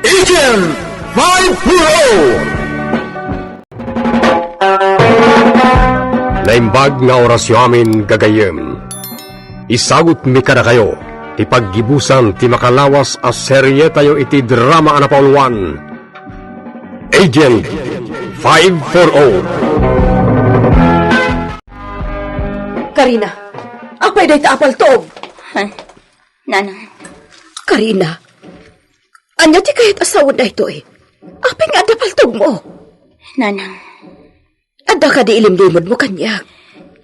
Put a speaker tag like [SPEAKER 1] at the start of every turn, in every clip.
[SPEAKER 1] Agent 540! Naimbag nga orasyo amin gagayem. Isagot mi kada kayo, ti paggibusan ti makalawas a serye tayo iti drama anapauluan. Agent 540.
[SPEAKER 2] Karina, apay day taapal toob.
[SPEAKER 3] Nanang.
[SPEAKER 2] Karina, anya ti kahit asawa na ito eh. Apay nga dapaltog mo.
[SPEAKER 3] Nanang.
[SPEAKER 2] Adda ka di ilimlimod mo kanya.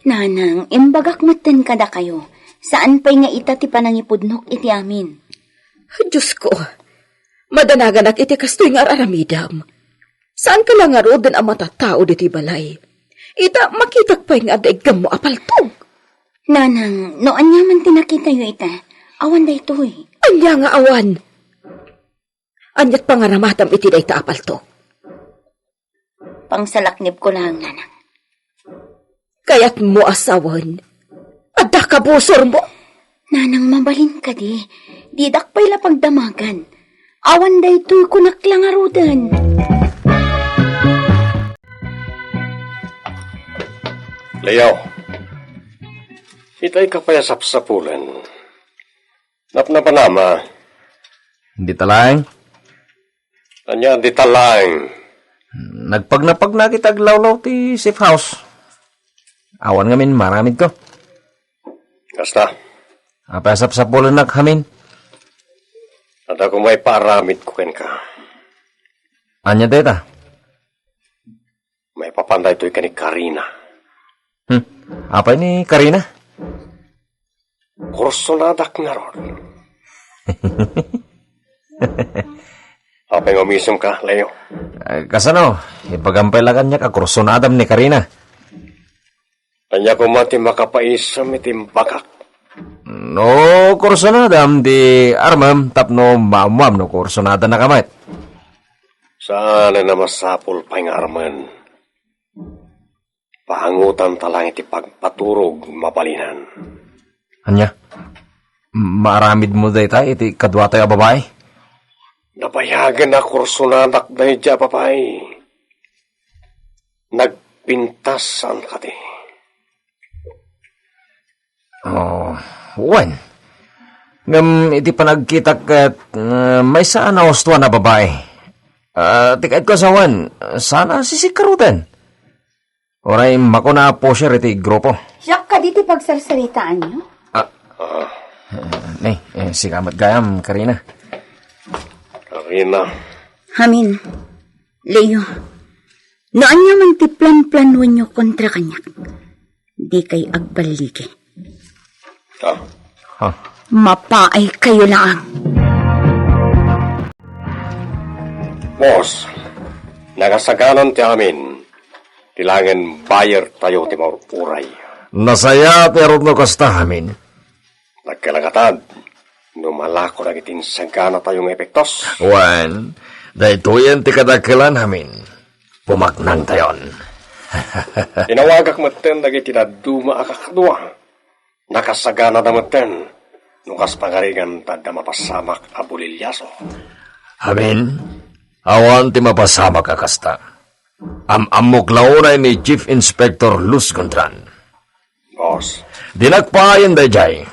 [SPEAKER 3] Nanang, imbagak matan kada kayo. Saan pa'y nga ita ti panangipudnok iti amin?
[SPEAKER 2] Diyos ko, madanagan at iti kastoy nga araramidam. Saan ka lang nga roden ang matatao diti balay? Ita makitak pa'y nga daigam mo apaltog.
[SPEAKER 3] Nanang, noan niya man tinakita yo ita. Awan da ito eh.
[SPEAKER 2] Anya nga awan. Anyat pangaramatam iti day taapaltog.
[SPEAKER 3] Pangsalaknib ko lang, nanang.
[SPEAKER 2] Kaya't mo asawan. Adda ka busor mo.
[SPEAKER 3] Nanang, mabalin ka di. Didak pa'y lapagdamagan. Awan da ito'y kunak lang arudan.
[SPEAKER 1] Leo, itay ka paya sapsapulan. Napnapanama.
[SPEAKER 4] Hindi talang.
[SPEAKER 1] Anya, di talang.
[SPEAKER 4] Nagpagnapag na kita aglawlaw ti safe house. Awan ngamin maramid ko.
[SPEAKER 1] Kasta.
[SPEAKER 4] Apasap sa pulan na kamin.
[SPEAKER 1] At ako may paramid ko ken ka.
[SPEAKER 4] Anya deta?
[SPEAKER 1] May papanday to'y ka ni Karina.
[SPEAKER 4] Apa ni Karina?
[SPEAKER 1] Kursonadak nga ron. Apay umisum ka, Leo?
[SPEAKER 4] Kasano? Ipagampailagan niya ka kursonadam ni Karina.
[SPEAKER 1] Anya ko mati makapaisam itimbakak.
[SPEAKER 4] No kursonadam di armam tapno mamam no kursonada na kamay.
[SPEAKER 1] Saan na masapol pa nga arman? Pahangutan talang iti pagpaturog mabalinan.
[SPEAKER 4] Anya? Maramid mo day tayo iti kadwa tayo babae?
[SPEAKER 1] Napayagan na kursunadak dahi dya papay. Nagpintasan ka di.
[SPEAKER 4] Oh, wan. Ngam iti panagkita kat may saan na ostuan na babae. Tikait ko sa wan, sana sisikarutan. Oray mako na po siya iti grupo.
[SPEAKER 3] Siyak ka diti pagsarsaritaan niyo?
[SPEAKER 4] Sigamat gayam, Karina.
[SPEAKER 1] Karina.
[SPEAKER 3] Hamin, Leo, noan niya man ti plan-planuan niyo kontra kanyak. Di kay agbaligi. Mapaay kayo lang.
[SPEAKER 1] Boss, nagasaganon ti amin. Tilangan buyer tayo ti maupuray.
[SPEAKER 4] Nasaya pero no kasta amin.
[SPEAKER 1] Nagkalagatad. Numalako na itin sagana tayong epektos.
[SPEAKER 4] Wan, dahito yan ti kadakalan amin. Pumaknang tayon.
[SPEAKER 1] Tinawagak maten dagi tinaduma akakadwa. Nakasagana da maten. Nukas pangarigan tadda mapasamak abulilyaso.
[SPEAKER 4] Amin, awan ti mapasamak akasta. Amok launay ni Chief Inspector Luz Contran.
[SPEAKER 1] Boss.
[SPEAKER 4] Dinagpayan da jay.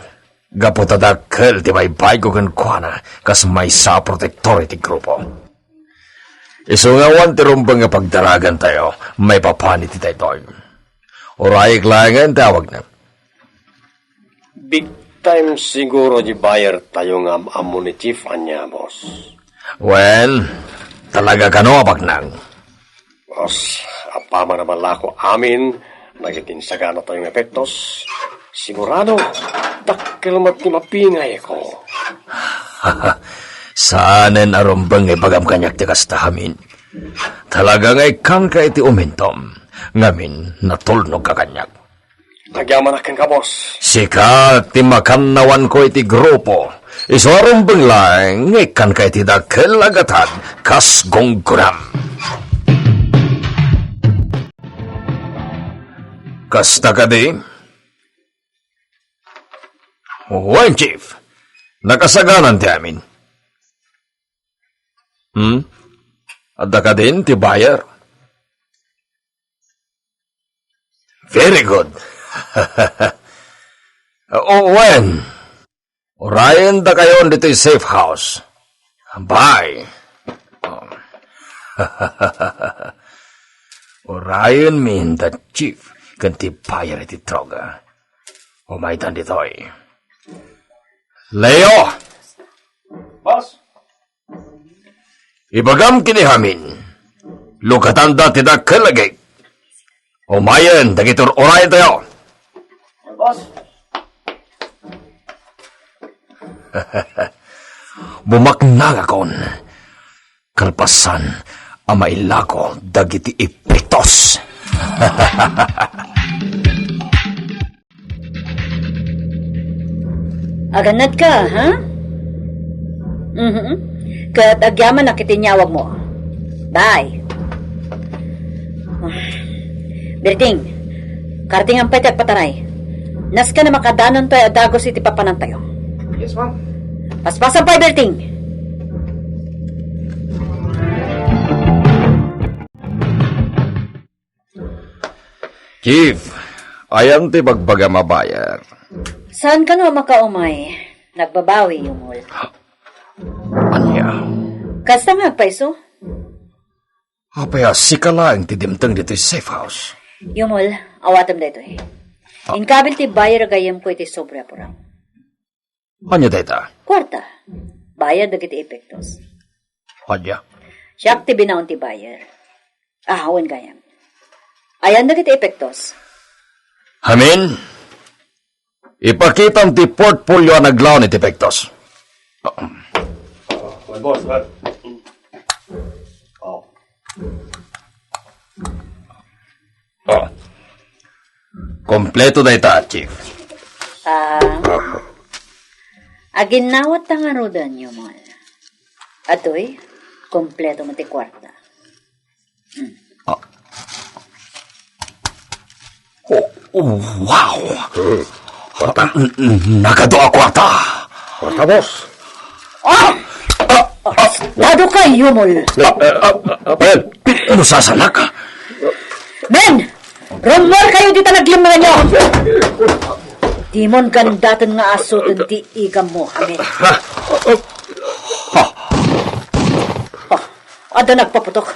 [SPEAKER 4] Gapotadakkel ti baybay ko kan kuana kas may sa protektor iti grupo. Isungawan ti rumbang nga pagdaragan tayo, may papanit iti tayo. Orayik langan tawag na.
[SPEAKER 1] Big time siguro di buyer tayo nga amo ni Chief anya, boss.
[SPEAKER 4] Well, talaga ka no, Pagnang.
[SPEAKER 1] Boss, apama naman lako amin, nagitinsaga na tayong epektos. Sigurado, takkel mat ni mapingay ko.
[SPEAKER 4] Saanen arumbang ibagam kanyak ti kastahamin. Talaga ngay kang ka iti umintom. Ngamin natulnog ka kanyak.
[SPEAKER 1] Nagyaman akin ka, boss.
[SPEAKER 4] Sika ti makannawan ko iti grupo. Iso arumbang lang ngay kan ka iti dakkel agatad kas gongguram. Kasta ka di? Wan, Chief. Nakasaganan ti amin. Adda ka din, ti buyer? Very good. When? Orion da kayon dito safe house. Bye. Orion mean the chief kanti buyer iti troga. Umaitan ditoy. Leo! Boss? Ibagam kinihamin. Lukatan da tidak kalagay. Umayan, dagitor oray tayo. Boss? Bumaknag akon. Kalpasan, amailako, dagiti ipitos.
[SPEAKER 3] Aganad ka, ha? Kat agyaman na kitinyawag mo. Bye. Berting, karting ang pwede pataray. Nas ka na makadanon tayo adagos iti papanan tayo.
[SPEAKER 1] Yes, ma'am.
[SPEAKER 3] Paspasan pa, Berting.
[SPEAKER 4] Chief, ayan ti bagbaga mabayar.
[SPEAKER 3] Saan ka na makaumay? Nagbabawi yung mul.
[SPEAKER 4] Anya?
[SPEAKER 3] Kasta nga, paiso?
[SPEAKER 4] Apaya sika lang ti dimtang dito safe house.
[SPEAKER 3] Yung mul, awatam dito eh. Inkabil ti bayar gayam ko iti sobra porang.
[SPEAKER 4] Anya data?
[SPEAKER 3] Kwarta. Bayar dagiti epektos.
[SPEAKER 4] Anya?
[SPEAKER 3] Siyak ti binaon ti bayar. Ahawan gayam. Ayan dagiti epektos.
[SPEAKER 4] Hamin? Ipakita ti portfolio ang naglaw ni Tipektos.
[SPEAKER 1] Boss,
[SPEAKER 4] Kompleto na ita, Chief.
[SPEAKER 3] Aginawat ang arudan nyo mo. Atoy, kompleto mo ti kwarta.
[SPEAKER 4] Wow! Nagado ako ata.
[SPEAKER 1] Kwarta, boss.
[SPEAKER 3] Lado ka, Yumol.
[SPEAKER 1] Ben!
[SPEAKER 4] Ano sasalak ka?
[SPEAKER 3] Men! Rumor kayo dito naglimangan nyo! Timon gandatan nga aso di igam mo, amen. Ada nagpaputok.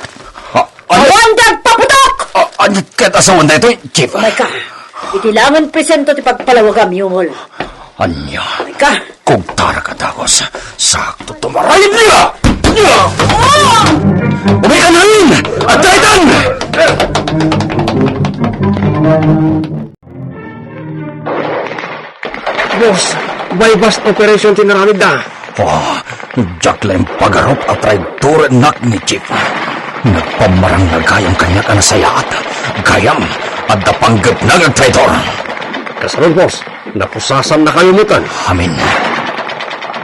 [SPEAKER 3] Awan nagpaputok!
[SPEAKER 4] Anyit kat asawan na ito, Chief.
[SPEAKER 3] Oh my God. Itilangan presento ti pagpalawagam, Yumol.
[SPEAKER 4] Anya?
[SPEAKER 3] Oh my God.
[SPEAKER 4] Kung tara ka dagos, sakto tumarayin niya! Umikanain! At daitan!
[SPEAKER 1] Boss, bypass operation tinaramid na.
[SPEAKER 4] Jackline pagarop at traidor nak ni Chief. Nagpamarang na gayam kanya ka na sayaat. Gayam at napanggap na nag-traidor.
[SPEAKER 1] Kasunod, boss. Napusasan na kayo mutan.
[SPEAKER 4] Amin.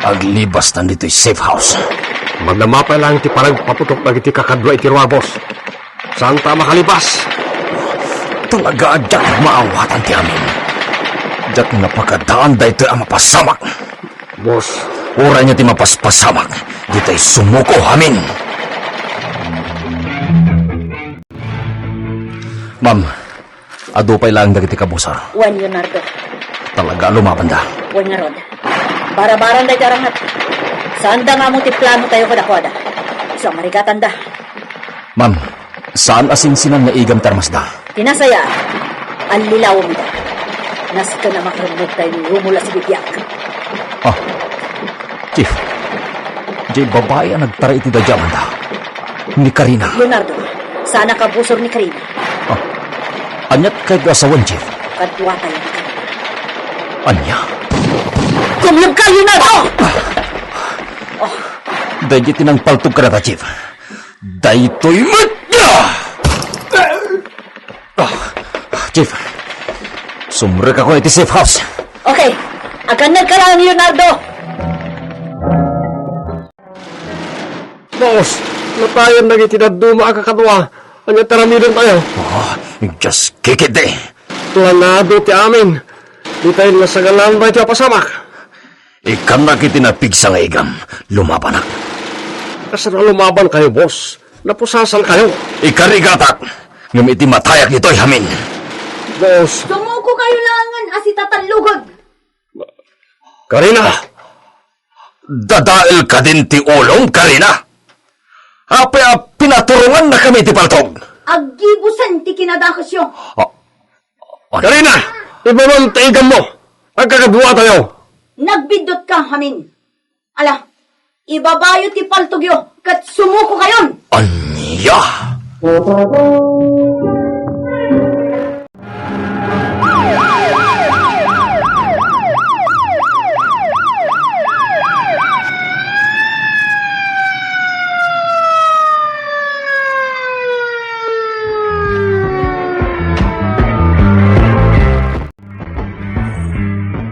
[SPEAKER 4] Aglibas na dito'y safe house.
[SPEAKER 1] Magdamapay lang ti parang paputok na iti kakadwa itirwa, boss. Saan ta makalibas?
[SPEAKER 4] Talaga adyak maawatan ti amin. Adyak napakadaan da ito ang mapasamak.
[SPEAKER 1] Boss,
[SPEAKER 4] Ura niya ti mapaspasamak. Dito'y sumuko amin. Ma'am, adupay lang dagiti kabusar.
[SPEAKER 3] Wan Leonardo.
[SPEAKER 4] Talaga lumaban da.
[SPEAKER 3] Wan nga rod. Barabaran da jarangat. Saan da nga mo ti plano tayo kada-kada? So, marigatan da.
[SPEAKER 4] Ma'am, saan asinsinan nga igam termas da?
[SPEAKER 3] Tinasaya, ang lilaw mo da. Nas ka na makarunod tayo ni Rumula si Bibiak.
[SPEAKER 4] Chief, di babae ang nagtara iti da jaman da. Ni Karina.
[SPEAKER 3] Leonardo, sana ka busor ni Karina.
[SPEAKER 4] Anyat kay asawan, Chief.
[SPEAKER 3] Kadwa tayo ni Karina.
[SPEAKER 4] Anya?
[SPEAKER 3] Kumlog ka, Leonardo!
[SPEAKER 4] Dahil tinang paltog ka na ta, Chief. Dahil ito'y matya! Chief, sumrek ako iti safe house.
[SPEAKER 3] Okay, aganad ka lang, Leonardo!
[SPEAKER 1] boss, natayan na itinaduma ang kakadwa. Anya taramidan tayo.
[SPEAKER 4] Just kick it eh.
[SPEAKER 1] Planado ti amin. Di tayo nasagalan ba iti apasamak?
[SPEAKER 4] Ikan na kitinapig sa nga igam. Lumabanak.
[SPEAKER 1] Kasana lumaban kayo, boss. Napusasan kayo.
[SPEAKER 4] Ikarigatak! Ngam iti matayak nito'y hamin.
[SPEAKER 1] Boss.
[SPEAKER 3] Sumuko kayo langan asi tatalugod.
[SPEAKER 1] Karina!
[SPEAKER 4] Dadail ka din ti ulong, Karina! Apay pinaturungan na kami ti paltog.
[SPEAKER 3] Aggibusan ti kinadakasyo.
[SPEAKER 1] Karina! Ibamantaigan mo! Ang kakabuha tayo!
[SPEAKER 3] Nagbidot ka, hamin. Ala, ibabayo ti paltugyo, kat sumuko kayon.
[SPEAKER 4] Anya!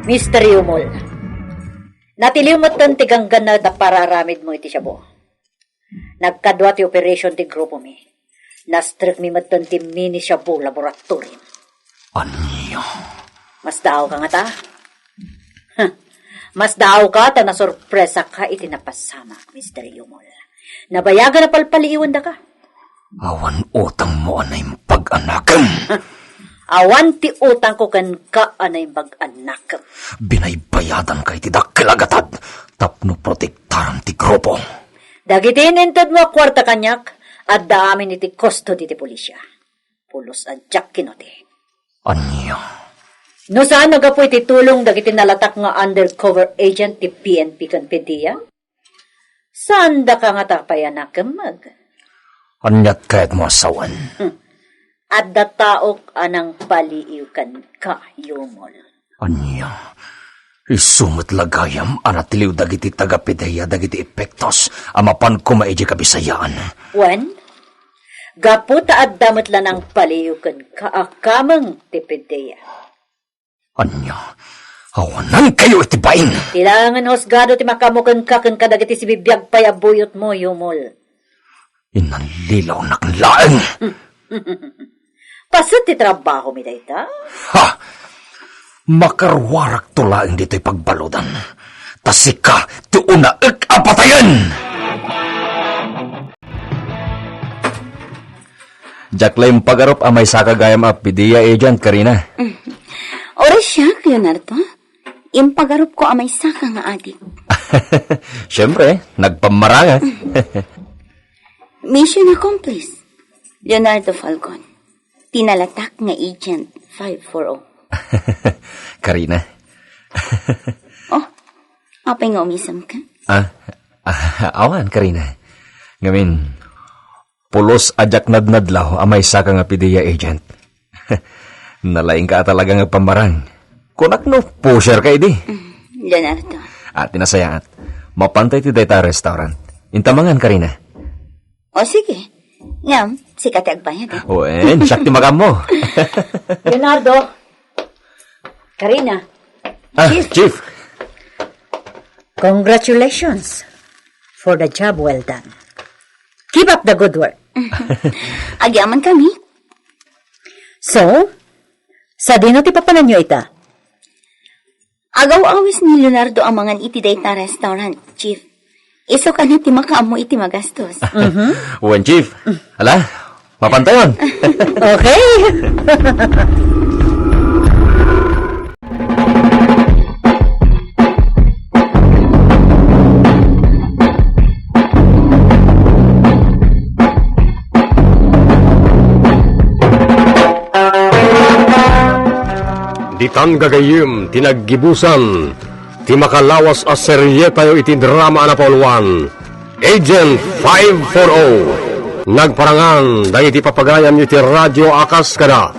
[SPEAKER 5] Mr. Yumol, natilimot ti ganggan na pararamid mo iti siyabo. Nagkadwa ti operation ti grupo mi. Nastrek mi matan ti mini siyabo laboratorium.
[SPEAKER 4] Anya?
[SPEAKER 5] Mas daaw ka nga ta? Mas daaw ka ta na sorpresa ka iti napasama, Mr. Yumol. Nabayagan na palpaliiwan da ka.
[SPEAKER 4] Awan utang mo anay pag-anakam.
[SPEAKER 5] Awan ti utang ko kan ka anay mag-anak.
[SPEAKER 4] Binaybayadan kay ti dakkilagatad tapno protektaran ti grupo.
[SPEAKER 5] Dagiti nintod mo kwarta kanyak at daamin iti custody ti pulisya. Pulos adyak kinote.
[SPEAKER 4] Anya?
[SPEAKER 5] No saan nagapoy ti tulong dagiti nalatak nga undercover agent ti PNP kan PDEA? Saan da ka nga tapayan nakamag?
[SPEAKER 4] Anyat kahit mo asawan.
[SPEAKER 5] At dataok anang paliiw kan ka, Yumol.
[SPEAKER 4] Anya? Isumot lagayam anatiliw dagiti tagapideya dagiti epektos amapan ko maedya kabisayaan.
[SPEAKER 5] Wen? Gaputa at damat lanang paliiw kan kaakamang ti PDEA.
[SPEAKER 4] Anya? Awanan kayo itibain!
[SPEAKER 5] Tilangan hosgado ti makamukan ka kan kadagiti si bibiyag payabuyot mo, Yumol.
[SPEAKER 4] Inanlilaw na kanlaeng!
[SPEAKER 5] Pasat ti trabaho mi dayta?
[SPEAKER 4] Ha! Makarwarak tulaing dito'y pagbaludan. Tasika, ti una apatayan! Jaklay pagarop amay sakagayam a PDEA agent, Karina.
[SPEAKER 3] Oras siya, Leonardo. Impagarup ko amay saka nga adik.
[SPEAKER 4] Siyempre, nagpamaranga.
[SPEAKER 3] Mission accomplished. Leonardo Falcon. Tinalatak nga agent 540.
[SPEAKER 4] Karina.
[SPEAKER 3] Oh, apay nga umisam ka?
[SPEAKER 4] Awan, Karina. Ngamin, pulos ajak nadnadlaw amay saka nga PDEA agent. Nalaing ka talaga nga pamarang. Kunak no, pusher ka idi.
[SPEAKER 3] Leonardo.
[SPEAKER 4] At tinasayaat, mapantay ti dayta restaurant. Intamangan, Karina.
[SPEAKER 3] O sige. Ngam, sikat agbayad eh.
[SPEAKER 4] Wen, siyak ti magam mo.
[SPEAKER 5] Leonardo. Karina.
[SPEAKER 4] Chief.
[SPEAKER 5] Congratulations for the job well done. Keep up the good work.
[SPEAKER 3] Agyaman kami.
[SPEAKER 5] So, sa dino ti papanan nyo ita?
[SPEAKER 3] Agaw-awis ni Leonardo ang mga iti dayta restaurant, Chief. Iso ka na ti makaamo iti magastos.
[SPEAKER 4] Wen, Chief. Hala, mapantayon.
[SPEAKER 5] Okay.
[SPEAKER 1] Ditan gagayim, tinaggibusan, ti makalawas a serye tayo iti drama na pauluan. Agent 540. Nagparangan, dahil iti papagayam nyo ti radyo akas kada.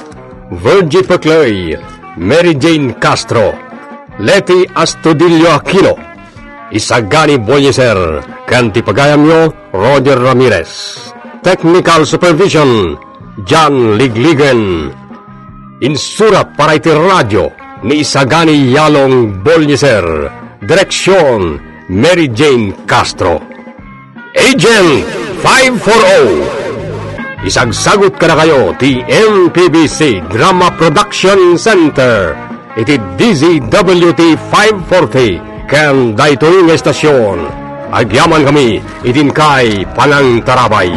[SPEAKER 1] Virgie Peclay, Mary Jane Castro, Leti Astudillo Aquino, Isagani Bolliser, kan ti pagayam nyo, Roger Ramirez. Technical Supervision, John Ligligan. Insurat para iti radyo ni Isagani Yalong Bolliser. Direksyon Mary Jane Castro. Agent 540. Isagsagot ka na kayo ti MPBC Drama Production Center. Iti DZWT 540 kan daytoy nga estasyon. agyaman kami, itin kay Panang Tarabay.